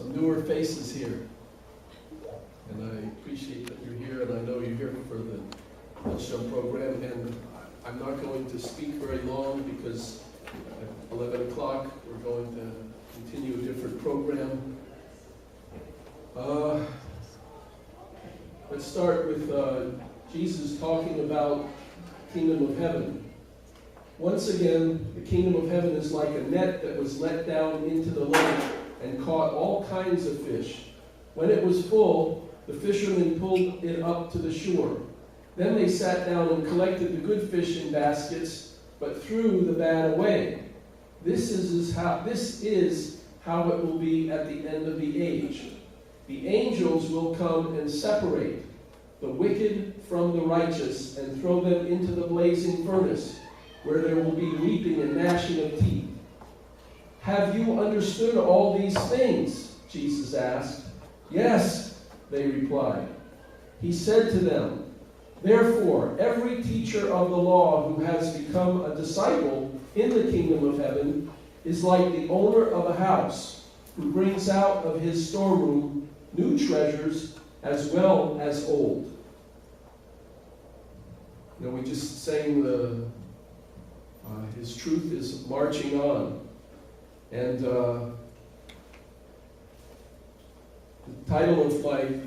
some newer faces here. And I appreciate that you're here, and I know you're here for the lunchtime program. And I'm not going to speak very long because at 11 o'clock we're going to continue a different program. Let's start with Jesus talking about the kingdom of heaven. Once again, the kingdom of heaven is like a net that was let down into the lake and caught all kinds of fish. When it was full, the fishermen pulled it up to the shore. Then they sat down and collected the good fish in baskets, but threw the bad away. This is how it will be at the end of the age. The angels will come and separate the wicked from the righteous and throw them into the blazing furnace, where there will be weeping and gnashing of teeth. Have you understood all these things? Jesus asked. Yes, they replied. He said to them, therefore, every teacher of the law who has become a disciple in the kingdom of heaven is like the owner of a house who brings out of his storeroom new treasures as well as old. You know, we just sang His truth is marching on. And the title of my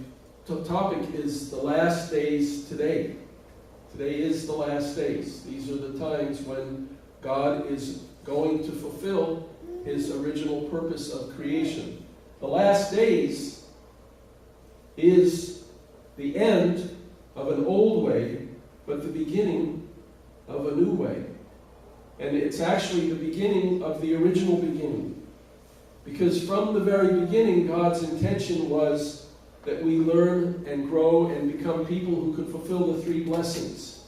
topic is The Last Days Today. Today is the last days. These are the times when God is going to fulfill His original purpose of creation. The last days is the end of an old way, but the beginning of a new way. And it's actually the beginning of the original beginning. Because from the very beginning, God's intention was that we learn and grow and become people who could fulfill the three blessings.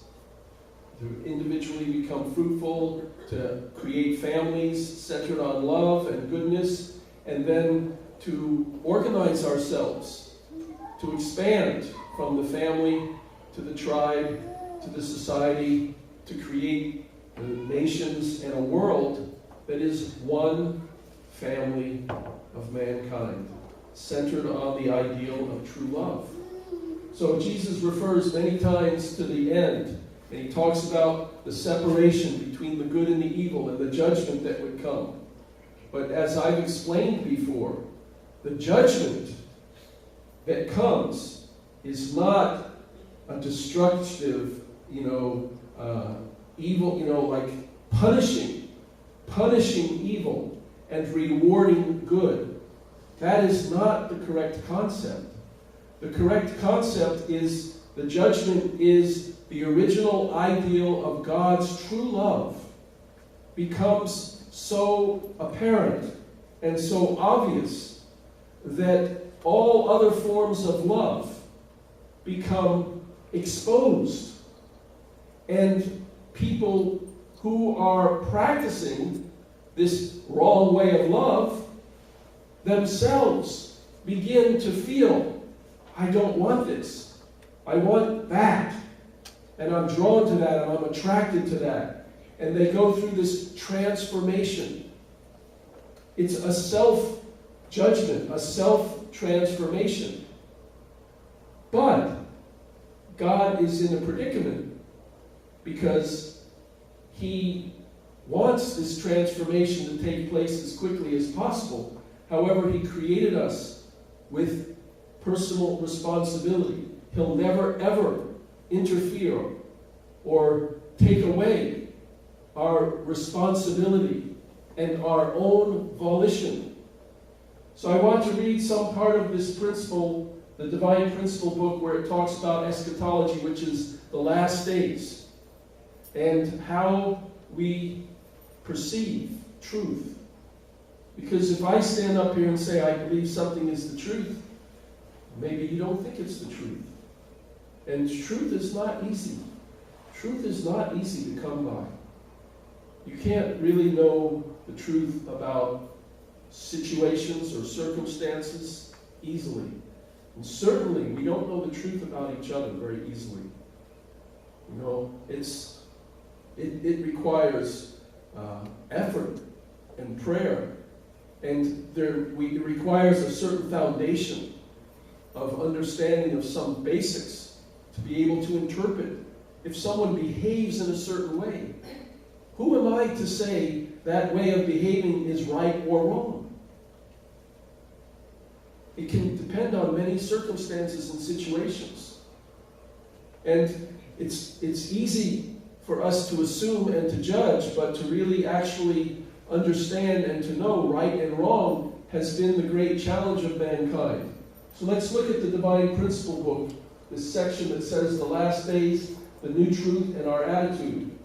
To individually become fruitful, to create families centered on love and goodness, and then to organize ourselves, to expand from the family to the tribe to the society, to create nations and a world that is one family of mankind, centered on the ideal of true love. So Jesus refers many times to the end, and he talks about the separation between the good and the evil and the judgment that would come. But as I've explained before, the judgment that comes is not a destructive, evil, like punishing evil and rewarding good. That is not the correct concept. The correct concept is the judgment is the original ideal of God's true love becomes so apparent and so obvious that all other forms of love become exposed. And people who are practicing this wrong way of love themselves begin to feel, I don't want this. I want that. And I'm drawn to that, and I'm attracted to that. And they go through this transformation. It's a self-judgment, a self-transformation. But God is in a predicament because He wants this transformation to take place as quickly as possible. However, He created us with personal responsibility. He'll never, ever interfere or take away our responsibility and our own volition. So I want to read some part of this principle, the Divine Principle book, where it talks about eschatology, which is the last days, and how we perceive truth. Because if I stand up here and say I believe something is the truth, maybe you don't think it's the truth. And truth is not easy. Truth is not easy to come by. You can't really know the truth about situations or circumstances easily. And certainly, we don't know the truth about each other very easily. It requires effort and prayer And it requires a certain foundation of understanding of some basics to be able to interpret if someone behaves in a certain way. Who am I to say that way of behaving is right or wrong? It can depend on many circumstances and situations. And it's easy for us to assume and to judge, but to really actually understand and to know right and wrong has been the great challenge of mankind. So let's look at the Divine Principle book, this section that says the last days, the new truth, and our attitude.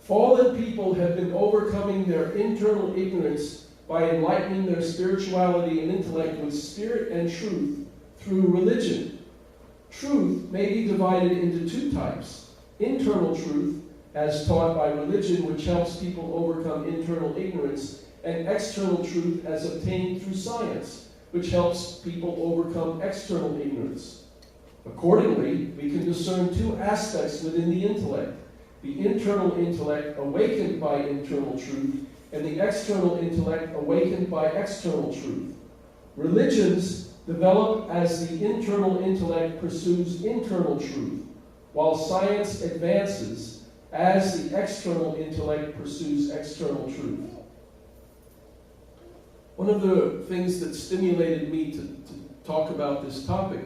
Fallen people have been overcoming their internal ignorance by enlightening their spirituality and intellect with spirit and truth through religion. Truth may be divided into two types: internal truth, as taught by religion, which helps people overcome internal ignorance, and external truth as obtained through science, which helps people overcome external ignorance. Accordingly, we can discern two aspects within the intellect: the internal intellect awakened by internal truth, and the external intellect awakened by external truth. Religions develop as the internal intellect pursues internal truth, while science advances as the external intellect pursues external truth. One of the things that stimulated me to talk about this topic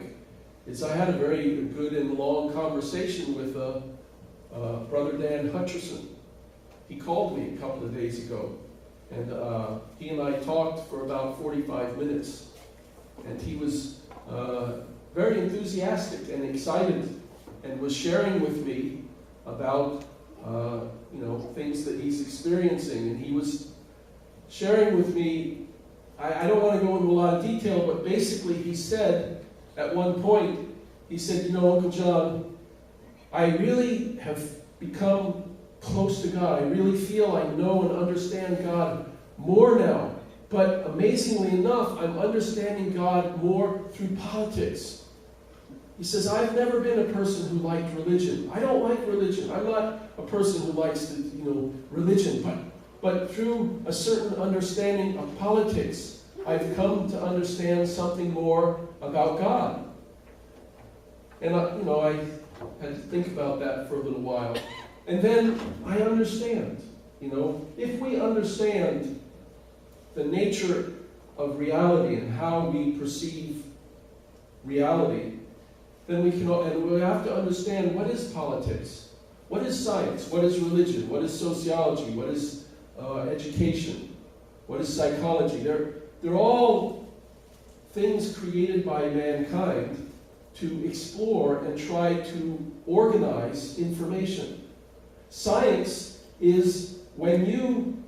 is I had a very good and long conversation with Brother Dan Hutcherson. He called me a couple of days ago, and he and I talked for about 45 minutes. And he was very enthusiastic and excited, and was sharing with me about things that he's experiencing. And he was sharing with me, I don't want to go into a lot of detail, but basically he said at one point, he said, Uncle John, I really have become close to God. I really feel I know and understand God more now. But amazingly enough, I'm understanding God more through politics. He says, I've never been a person who liked religion. I don't like religion. I'm not a person who likes religion. But through a certain understanding of politics, I've come to understand something more about God. And I had to think about that for a little while. And then I understand, if we understand the nature of reality and how we perceive reality, then we have to understand what is politics, what is science, what is religion, what is sociology, what is education, what is psychology. They're all things created by mankind to explore and try to organize information. Science is when you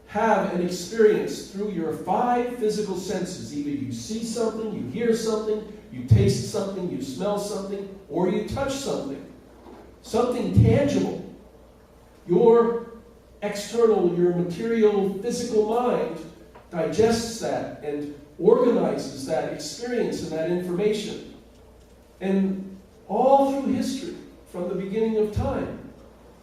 have an experience through your 5 physical senses. Either you see something, you hear something, you taste something, you smell something, or you touch something. Something tangible. Your external, your material, physical mind digests that and organizes that experience and that information. And all through history, from the beginning of time,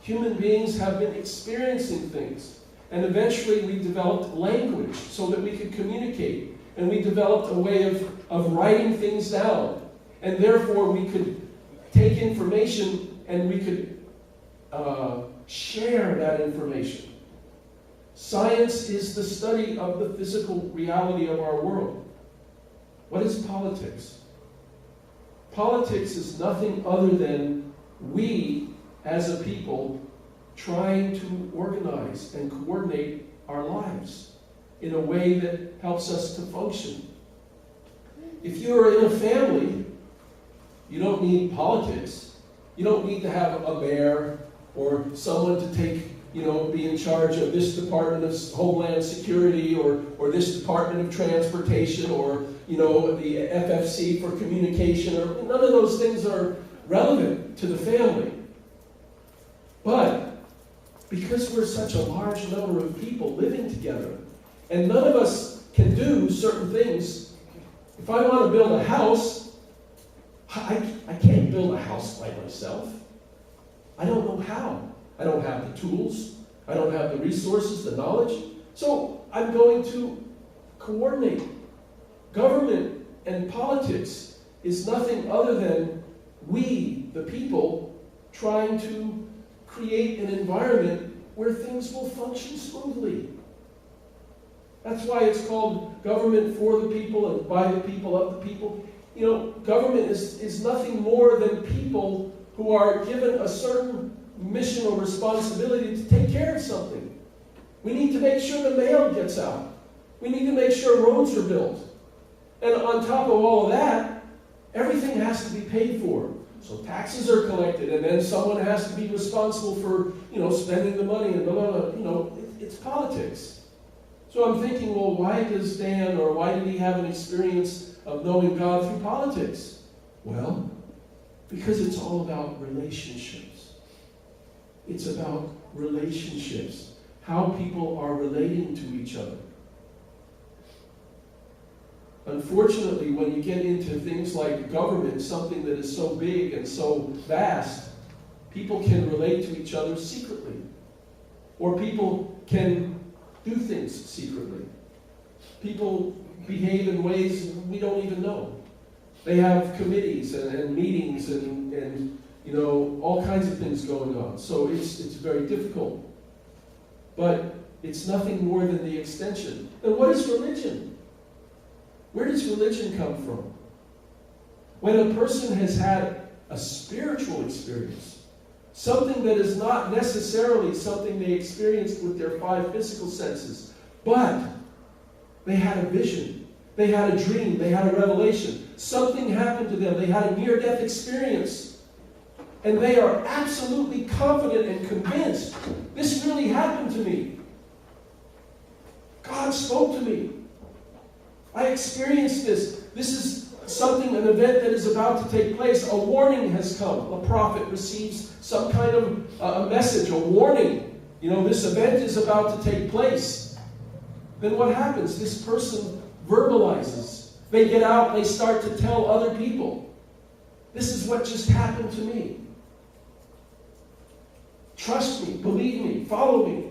human beings have been experiencing things. And eventually we developed language so that we could communicate. And we developed a way of writing things down. And therefore we could take information and we could share that information. Science is the study of the physical reality of our world. What is politics? Politics is nothing other than we, as a people, trying to organize and coordinate our lives in a way that helps us to function. If you're in a family, you don't need politics. You don't need to have a mayor or someone to be in charge of this Department of Homeland Security or this Department of Transportation or, the FFC for communication. None of those things are relevant to the family. But because we're such a large number of people living together, and none of us can do certain things. If I want to build a house, I can't build a house by myself. I don't know how. I don't have the tools. I don't have the resources, the knowledge. So I'm going to coordinate. Government and politics is nothing other than we, the people, trying to create an environment where things will function smoothly. That's why it's called government for the people and by the people, of the people. You know, government is nothing more than people who are given a certain mission or responsibility to take care of something. We need to make sure the mail gets out. We need to make sure roads are built. And on top of all of that, everything has to be paid for. So taxes are collected, and then someone has to be responsible for, spending the money and blah, blah, blah. It's politics. So I'm thinking, well, why does Dan, or why did he have an experience of knowing God through politics? Well, because it's all about relationships. It's about relationships. How people are relating to each other. Unfortunately, when you get into things like government, something that is so big and so vast, people can relate to each other secretly. Or people can do things secretly. People behave in ways we don't even know. They have committees and meetings and all kinds of things going on. So it's very difficult. But it's nothing more than the extension. And what is religion? Where does religion come from? When a person has had a spiritual experience, something that is not necessarily something they experienced with their 5 physical senses, but they had a vision, they had a dream, they had a revelation, something happened to them, they had a near-death experience, and they are absolutely confident and convinced, this really happened to me. God spoke to me. I experienced this. This is something, an event that is about to take place. A warning has come. A prophet receives some kind of a message, a warning. This event is about to take place. Then what happens? This person verbalizes. They get out, they start to tell other people. This is what just happened to me. Trust me, believe me, follow me.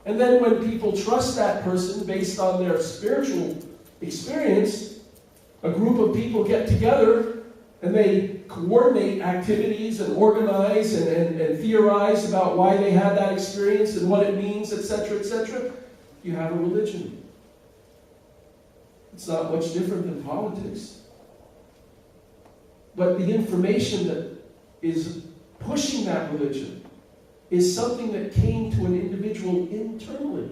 And then when people trust that person based on their spiritual experience, a group of people get together and they coordinate activities and organize and theorize about why they had that experience and what it means, etc., etc. You have a religion. It's not much different than politics. But the information that is pushing that religion is something that came to an individual internally.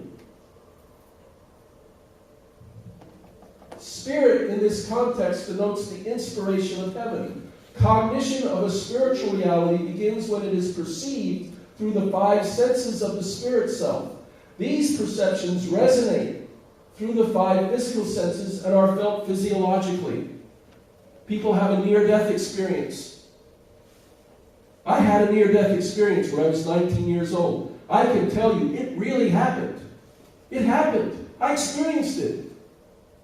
Spirit, in this context, denotes the inspiration of heaven. Cognition of a spiritual reality begins when it is perceived through the 5 senses of the spirit self. These perceptions resonate through the 5 physical senses and are felt physiologically. People have a near-death experience. I had a near-death experience when I was 19 years old. I can tell you, it really happened. It happened. I experienced it.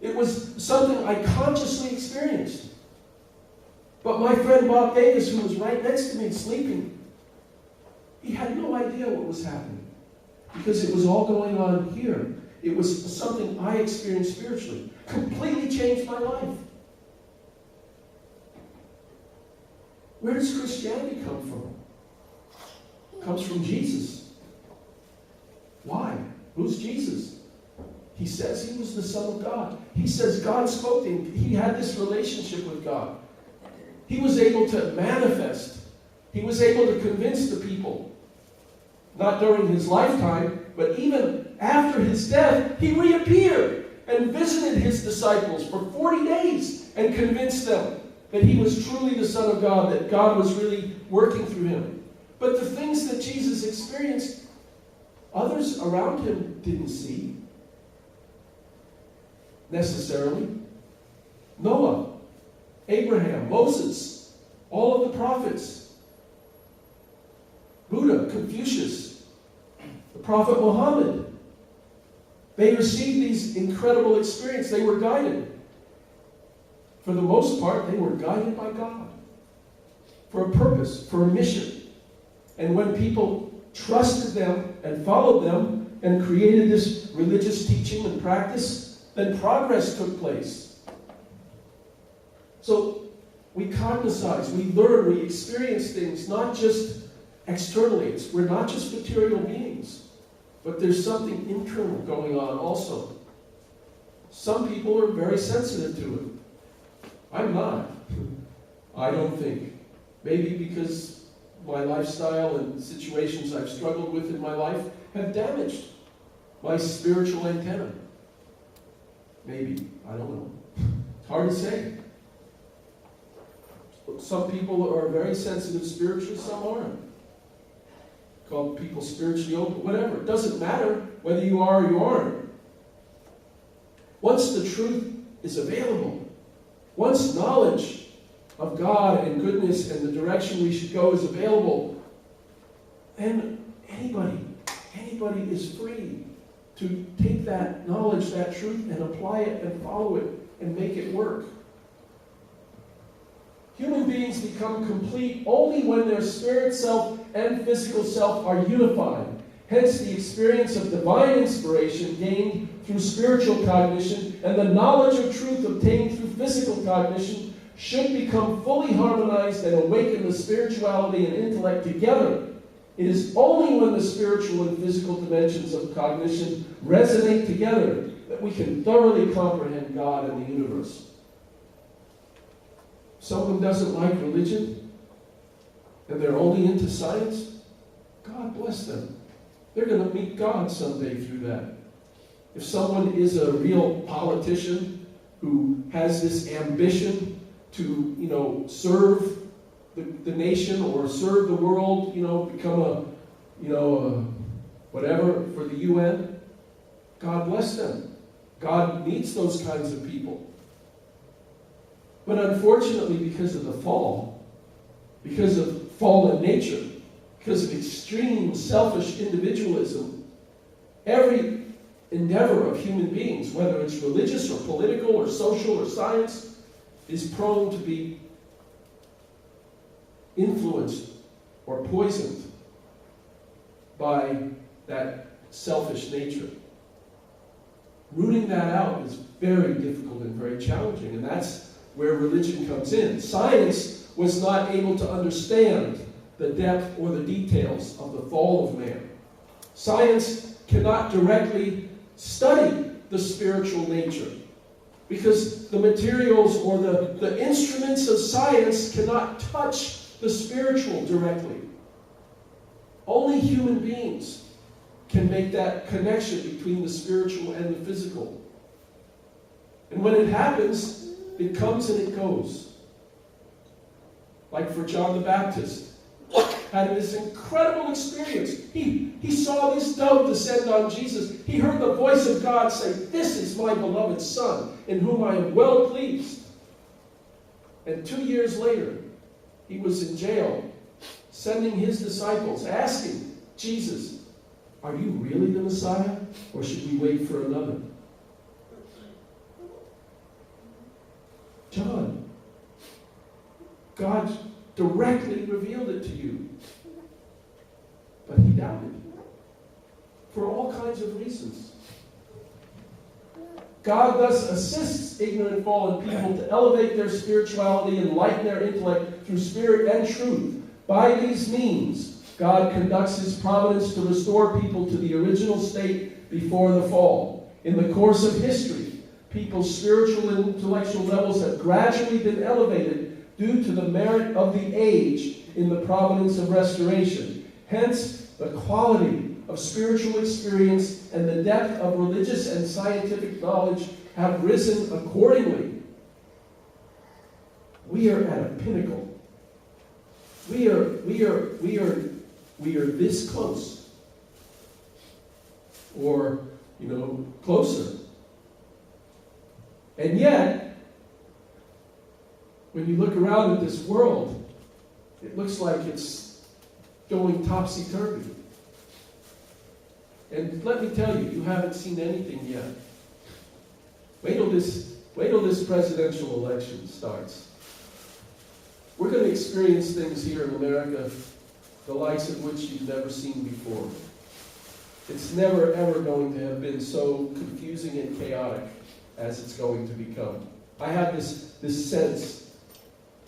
It was something I consciously experienced. But my friend Bob Davis, who was right next to me sleeping, he had no idea what was happening. Because it was all going on here. It was something I experienced spiritually. Completely changed my life. Where does Christianity come from? It comes from Jesus. Why? Who's Jesus? He says he was the Son of God. He says God spoke to him. He had this relationship with God. He was able to manifest. He was able to convince the people. Not during his lifetime, but even after his death, he reappeared and visited his disciples for 40 days and convinced them that he was truly the Son of God, that God was really working through him. But the things that Jesus experienced, others around him didn't see necessarily. Noah, Abraham, Moses, all of the prophets, Buddha, Confucius, the Prophet Muhammad. They received these incredible experiences. They were guided. For the most part, they were guided by God for a purpose, for a mission. And when people trusted them and followed them and created this religious teaching and practice, then progress took place. So we cognize, we learn, we experience things, not just externally. We're not just material beings, but there's something internal going on also. Some people are very sensitive to it. I'm not. I don't think. Maybe because my lifestyle and situations I've struggled with in my life have damaged my spiritual antenna. Maybe. I don't know. It's hard to say. Some people are very sensitive spiritually, some aren't. Call people spiritually open, whatever. It doesn't matter whether you are or you aren't. Once the truth is available, once knowledge of God and goodness and the direction we should go is available, then anybody is free to take that knowledge, that truth, and apply it and follow it and make it work. Human beings become complete only when their spirit self and physical self are unified. Hence, the experience of divine inspiration gained through spiritual cognition and the knowledge of truth obtained through physical cognition should become fully harmonized and awaken the spirituality and intellect together. It is only when the spiritual and physical dimensions of cognition resonate together that we can thoroughly comprehend God and the universe. Someone doesn't like religion and they're only into science, God bless them. They're going to meet God someday through that. If someone is a real politician who has this ambition to, serve the nation or serve the world, become a whatever for the UN, God bless them. God needs those kinds of people. But unfortunately, because of the fall, because of fallen nature, because of extreme selfish individualism, every endeavor of human beings, whether it's religious or political or social or science, is prone to be influenced or poisoned by that selfish nature. Rooting that out is very difficult and very challenging, and that's where religion comes in. Science was not able to understand the depth or the details of the fall of man. Science cannot directly study the spiritual nature because the materials or the instruments of science cannot touch the spiritual directly. Only human beings can make that connection between the spiritual and the physical. And when it happens, it comes and it goes. Like for John the Baptist, had this incredible experience. He saw this dove descend on Jesus. He heard the voice of God say, "This is my beloved Son, in whom I am well pleased." And 2 years later, he was in jail, sending his disciples, asking Jesus, "Are you really the Messiah, or should we wait for another?" John, God directly revealed it to you. But he doubted. For all kinds of reasons. God thus assists ignorant fallen people to elevate their spirituality and lighten their intellect through spirit and truth. By these means, God conducts his providence to restore people to the original state before the fall. In the course of history, people's spiritual and intellectual levels have gradually been elevated due to the merit of the age in the providence of restoration. Hence, the quality of spiritual experience and the depth of religious and scientific knowledge have risen accordingly. We are at a pinnacle. We are this close. Or, closer. And yet, when you look around at this world, it looks like it's going topsy-turvy. And let me tell you, you haven't seen anything yet. Wait till this presidential election starts. We're going to experience things here in America, the likes of which you've never seen before. It's never, ever going to have been so confusing and chaotic as it's going to become. I have this sense.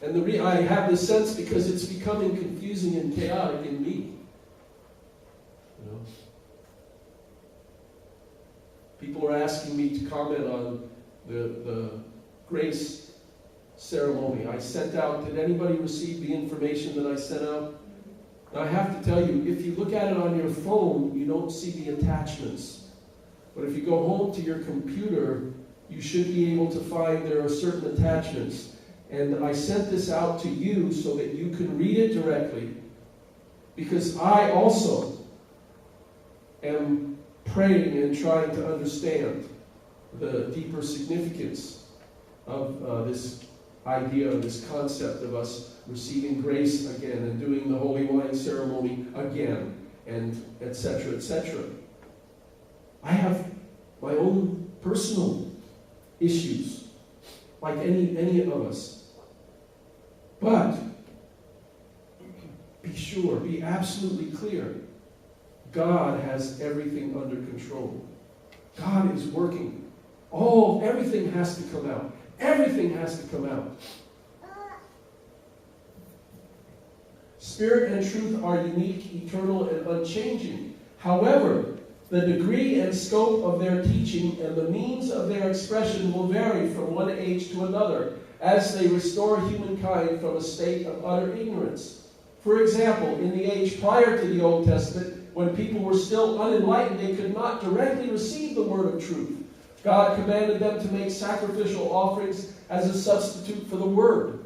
And I have this sense because it's becoming confusing and chaotic in me. You know? People are asking me to comment on the grace ceremony. I sent out, did anybody receive the information that I sent out? And I have to tell you, if you look at it on your phone, you don't see the attachments. But if you go home to your computer, you should be able to find there are certain attachments. And I sent this out to you so that you can read it directly, because I also am praying and trying to understand the deeper significance of this idea, this concept of us receiving grace again and doing the holy wine ceremony again, and etc., etc. I have my own personal issues, like any of us. But be sure, be absolutely clear, God has everything under control. God is working. Everything has to come out. Everything has to come out. Spirit and truth are unique, eternal, and unchanging. However, the degree and scope of their teaching and the means of their expression will vary from one age to another as they restore humankind from a state of utter ignorance. For example, in the age prior to the Old Testament, when people were still unenlightened, they could not directly receive the word of truth. God commanded them to make sacrificial offerings as a substitute for the word.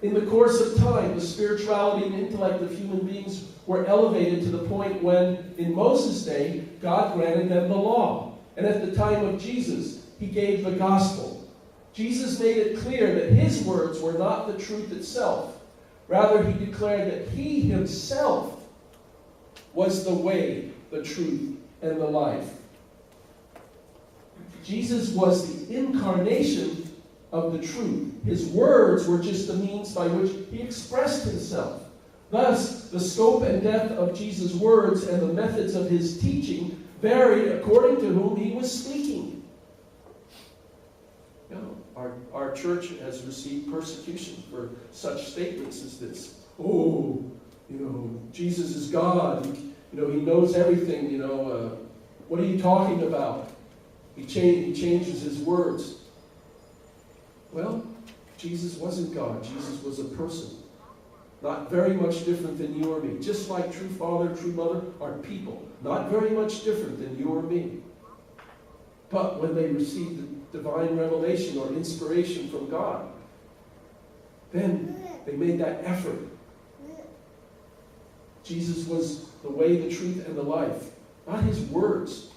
In the course of time, the spirituality and intellect of human beings were elevated to the point when, in Moses' day, God granted them the law. And at the time of Jesus, he gave the gospel. Jesus made it clear that his words were not the truth itself. Rather, he declared that he himself was the way, the truth, and the life. Jesus was the incarnation of the truth. His words were just the means by which he expressed himself. Thus, the scope and depth of Jesus' words and the methods of his teaching varied according to whom he was speaking. You know, our church has received persecution for such statements as this. Oh, Jesus is God. He knows everything. What are you talking about? He changes his words. Well, Jesus wasn't God. Jesus was a person. Not very much different than you or me. Just like true father, true mother are people. Not very much different than you or me. But when they received the divine revelation or inspiration from God, then they made that effort. Jesus was the way, the truth, and the life. Not his words.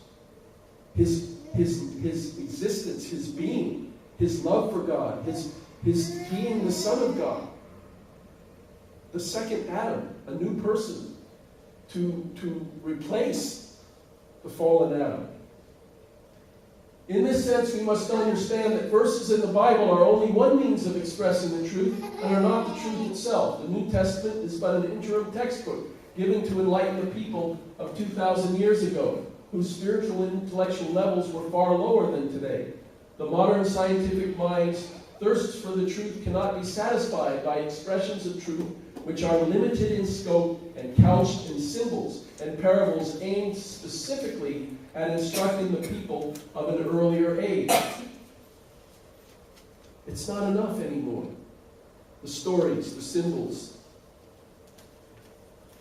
His existence, his being, his love for God, his being the Son of God. The second Adam, a new person, to replace the fallen Adam. In this sense, we must understand that verses in the Bible are only one means of expressing the truth and are not the truth itself. The New Testament is but an interim textbook given to enlighten the people of 2,000 years ago, whose spiritual and intellectual levels were far lower than today. The modern scientific mind's thirst for the truth cannot be satisfied by expressions of truth which are limited in scope and couched in symbols and parables aimed specifically at instructing the people of an earlier age. It's not enough anymore. The stories, the symbols.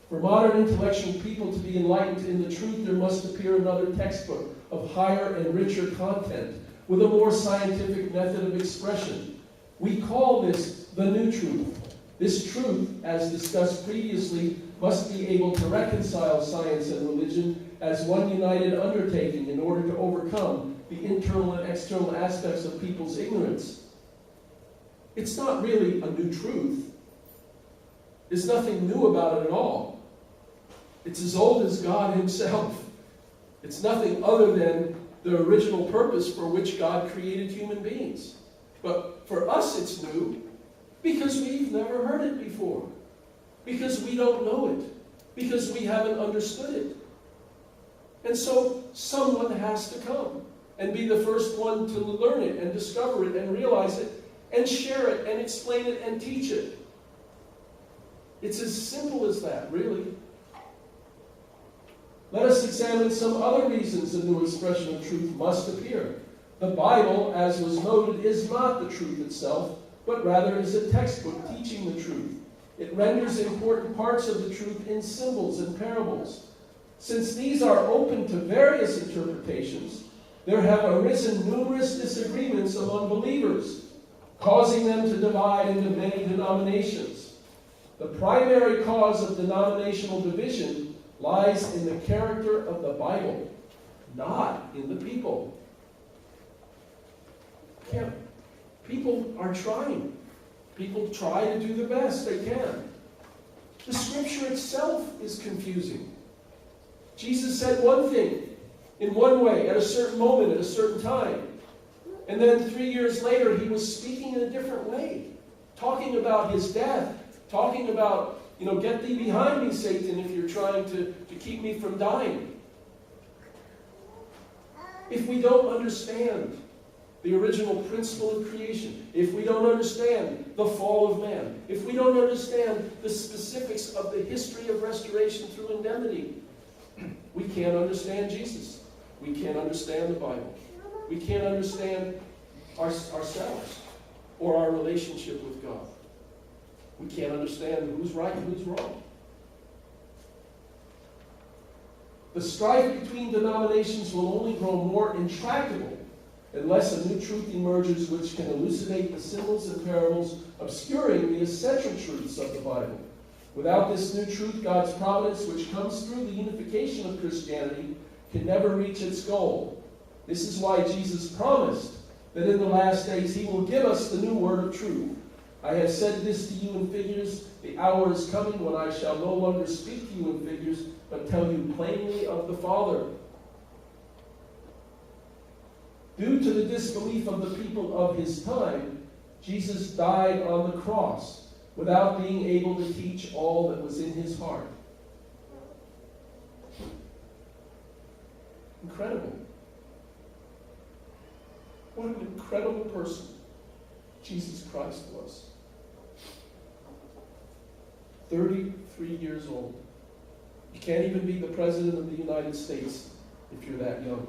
For modern intellectual people to be enlightened in the truth, there must appear another textbook of higher and richer content with a more scientific method of expression. We call this the new truth. This truth, as discussed previously, must be able to reconcile science and religion as one united undertaking in order to overcome the internal and external aspects of people's ignorance. It's not really a new truth. There's nothing new about it at all. It's as old as God himself. It's nothing other than the original purpose for which God created human beings. But for us it's new because we've never heard it before. Because we don't know it. Because we haven't understood it. And so someone has to come and be the first one to learn it and discover it and realize it and share it and explain it and teach it. It's as simple as that, really. Let us examine some other reasons a new expression of truth must appear. The Bible, as was noted, is not the truth itself, but rather is a textbook teaching the truth. It renders important parts of the truth in symbols and parables. Since these are open to various interpretations, there have arisen numerous disagreements among believers, causing them to divide into many denominations. The primary cause of denominational division lies in the character of the Bible, not in the people. People are trying. People try to do the best they can. The Scripture itself is confusing. Jesus said one thing in one way at a certain moment, at a certain time. And then 3 years later, he was speaking in a different way, talking about his death, talking about, get thee behind me, Satan, if you're trying to keep me from dying. If we don't understand the original principle of creation, if we don't understand the fall of man, if we don't understand the specifics of the history of restoration through indemnity, we can't understand Jesus. We can't understand the Bible. We can't understand ourselves or our relationship with God. We can't understand who's right and who's wrong. The strife between denominations will only grow more intractable unless a new truth emerges which can elucidate the symbols and parables obscuring the essential truths of the Bible. Without this new truth, God's providence, which comes through the unification of Christianity, can never reach its goal. This is why Jesus promised that in the last days he will give us the new word of truth. I have said this to you in figures. The hour is coming when I shall no longer speak to you in figures, but tell you plainly of the Father. Due to the disbelief of the people of his time, Jesus died on the cross without being able to teach all that was in his heart. Incredible. What an incredible person Jesus Christ was. 33 years old. You can't even be the President of the United States if you're that young.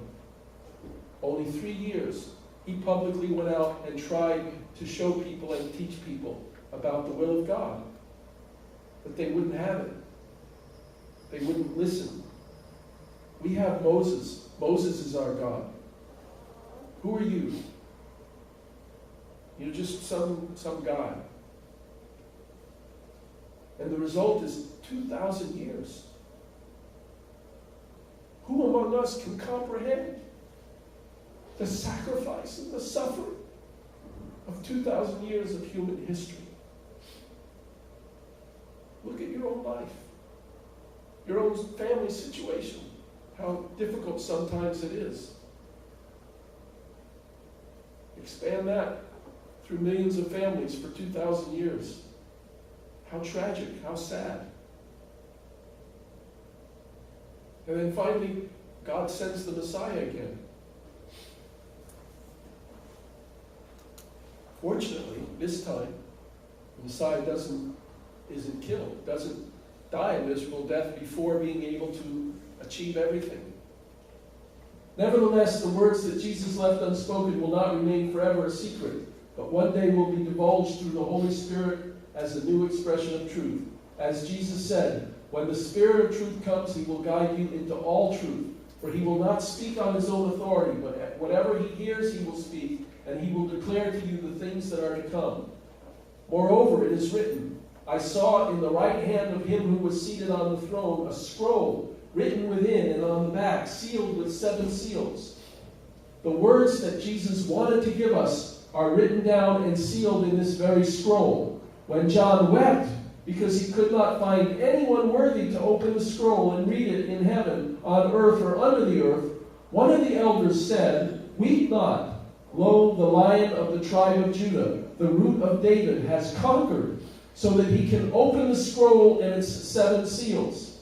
Only 3 years, he publicly went out and tried to show people and teach people about the will of God. But they wouldn't have it. They wouldn't listen. We have Moses. Moses is our God. Who are you? You're just some guy. And the result is 2,000 years. Who among us can comprehend the sacrifice and the suffering of 2,000 years of human history? Look at your own life, your own family situation, how difficult sometimes it is. Expand that through millions of families for 2,000 years. How tragic, how sad. And then finally, God sends the Messiah again. Fortunately, this time, the Messiah isn't killed, doesn't die a miserable death before being able to achieve everything. Nevertheless, the words that Jesus left unspoken will not remain forever a secret, but one day will be divulged through the Holy Spirit as a new expression of truth. As Jesus said, when the Spirit of truth comes, he will guide you into all truth, for he will not speak on his own authority, but whatever he hears he will speak, and he will declare to you the things that are to come. Moreover, it is written, I saw in the right hand of him who was seated on the throne a scroll written within and on the back, sealed with 7 seals. The words that Jesus wanted to give us are written down and sealed in this very scroll. When John wept because he could not find anyone worthy to open the scroll and read it in heaven, on earth, or under the earth, one of the elders said, Weep not. Lo, the Lion of the tribe of Judah, the Root of David, has conquered, so that he can open the scroll and its 7 seals.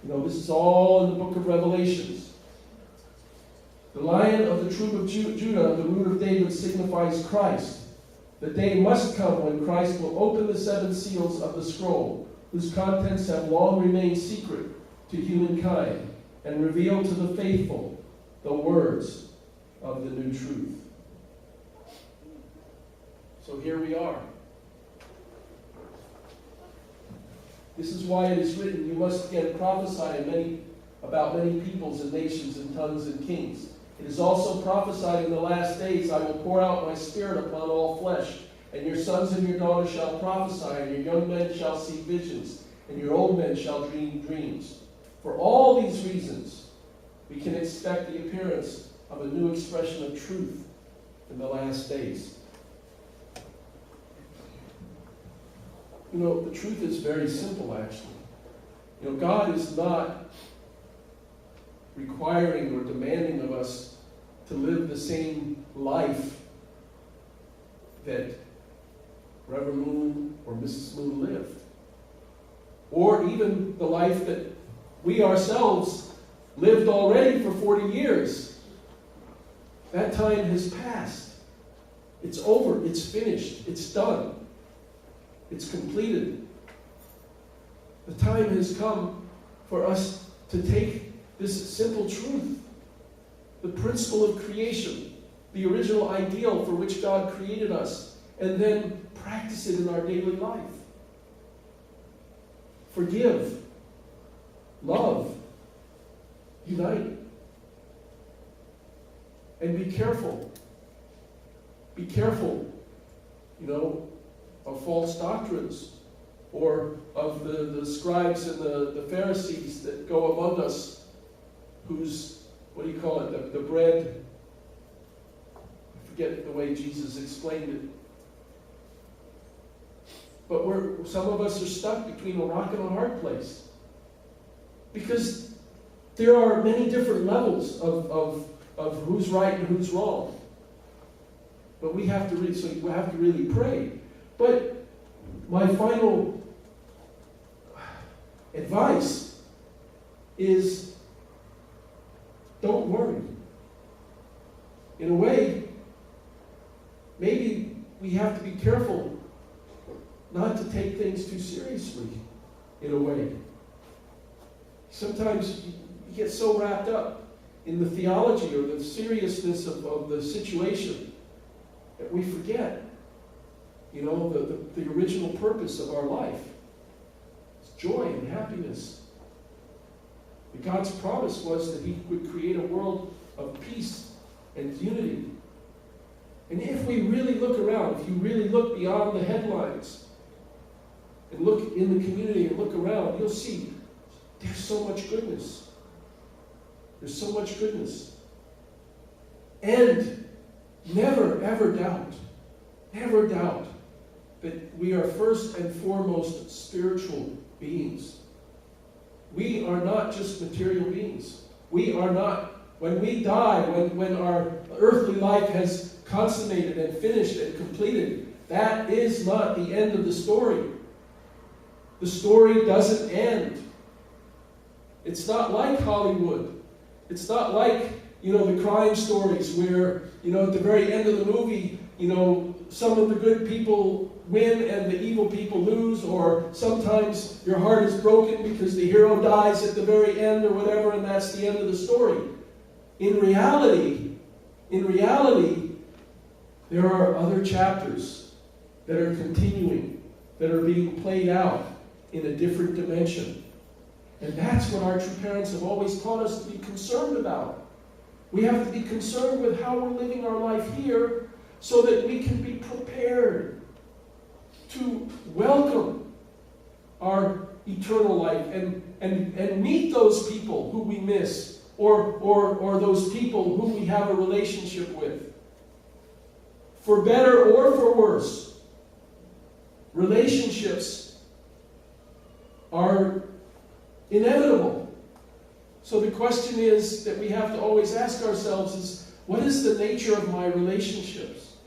This is all in the book of Revelations. The Lion of the tribe of Judah, the root of David, signifies Christ. The day must come when Christ will open the 7 seals of the scroll, whose contents have long remained secret to humankind, and reveal to the faithful the words of the new truth. So here we are. This is why it is written, you must again prophesy about many peoples and nations and tongues and kings. It is also prophesied in the last days, I will pour out my spirit upon all flesh, and your sons and your daughters shall prophesy, and your young men shall see visions, and your old men shall dream dreams. For all these reasons, we can expect the appearance of a new expression of truth in the last days. You know, the truth is very simple, actually. You know, God is not requiring or demanding of us to live the same life that Reverend Moon or Mrs. Moon lived. Or even the life that we ourselves lived already for 40 years. That time has passed. It's over. It's finished. It's done. It's completed. The time has come for us to take this simple truth, the principle of creation, the original ideal for which God created us, and then practice it in our daily life. Forgive, love, unite, and be careful. Be careful, of false doctrines, or of the scribes and the Pharisees that go among us, whose, the bread, I forget the way Jesus explained it. But some of us are stuck between a rock and a hard place. Because there are many different levels of who's right and who's wrong. But we have to really pray. But my final advice is, don't worry. In a way, maybe we have to be careful not to take things too seriously, in a way. Sometimes you get so wrapped up in the theology or the seriousness of the situation that we forget, the original purpose of our life. It's joy and happiness. And God's promise was that He would create a world of peace and unity. And if we really look around, if you really look beyond the headlines, and look in the community and look around, you'll see there's so much goodness. There's so much goodness. And never, ever doubt that we are first and foremost spiritual beings. We are not just material beings. We are not, when we die, when our earthly life has consummated and finished and completed, that is not the end of the story. The story doesn't end. It's not like Hollywood. It's not like, the crime stories where, at the very end of the movie, some of the good people win and the evil people lose, or sometimes your heart is broken because the hero dies at the very end or whatever, and that's the end of the story. In reality, there are other chapters that are continuing, that are being played out in a different dimension. And that's what our true parents have always taught us to be concerned about. We have to be concerned with how we're living our life here so that we can be prepared to welcome our eternal life and meet those people who we miss, or those people who we have a relationship with. For better or for worse, relationships are inevitable. So the question is that we have to always ask ourselves is, what is the nature of my relationships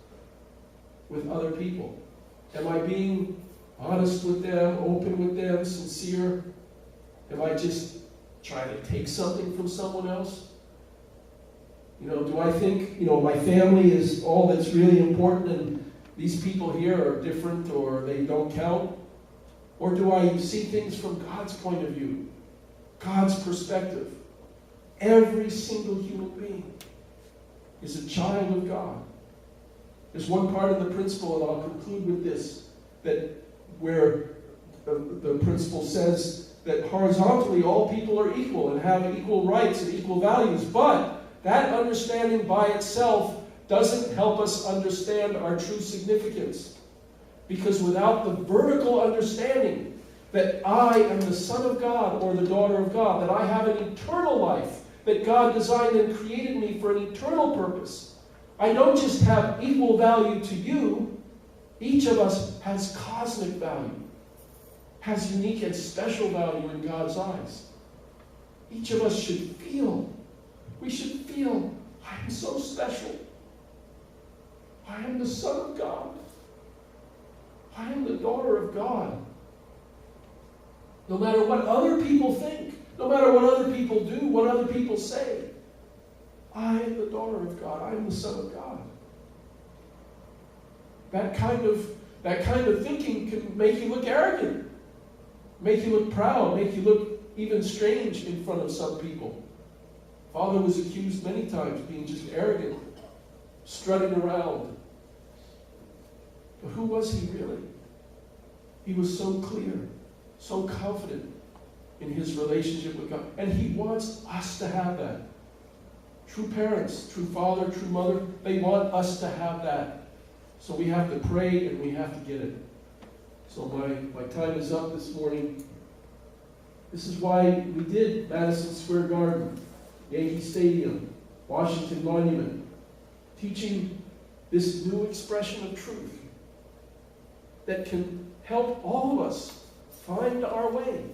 with other people? Am I being honest with them, open with them, sincere? Am I just trying to take something from someone else? Do I think, my family is all that's really important and these people here are different or they don't count? Or do I see things from God's point of view, God's perspective? Every single human being is a child of God. There's one part of the principle, and I'll conclude with this, that where the principle says that horizontally all people are equal and have equal rights and equal values, but that understanding by itself doesn't help us understand our true significance. Because without the vertical understanding that I am the Son of God or the daughter of God, that I have an eternal life, that God designed and created me for an eternal purpose, I don't just have equal value to you. Each of us has cosmic value, has unique and special value in God's eyes. Each of us should feel, I am so special. I am the Son of God. I am the daughter of God. No matter what other people think, no matter what other people do, what other people say, I am the daughter of God. I am the Son of God. That kind of thinking can make you look arrogant, make you look proud, make you look even strange in front of some people. Father was accused many times of being just arrogant, strutting around. But who was he really? He was so clear, so confident in his relationship with God. And he wants us to have that. True parents, true father, true mother, they want us to have that. So we have to pray and we have to get it. So my time is up this morning. This is why we did Madison Square Garden, Yankee Stadium, Washington Monument, teaching this new expression of truth that can help all of us find our way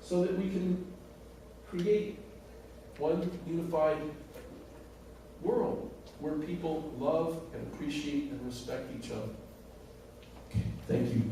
so that we can create one unified world where people love and appreciate and respect each other. Okay, thank you.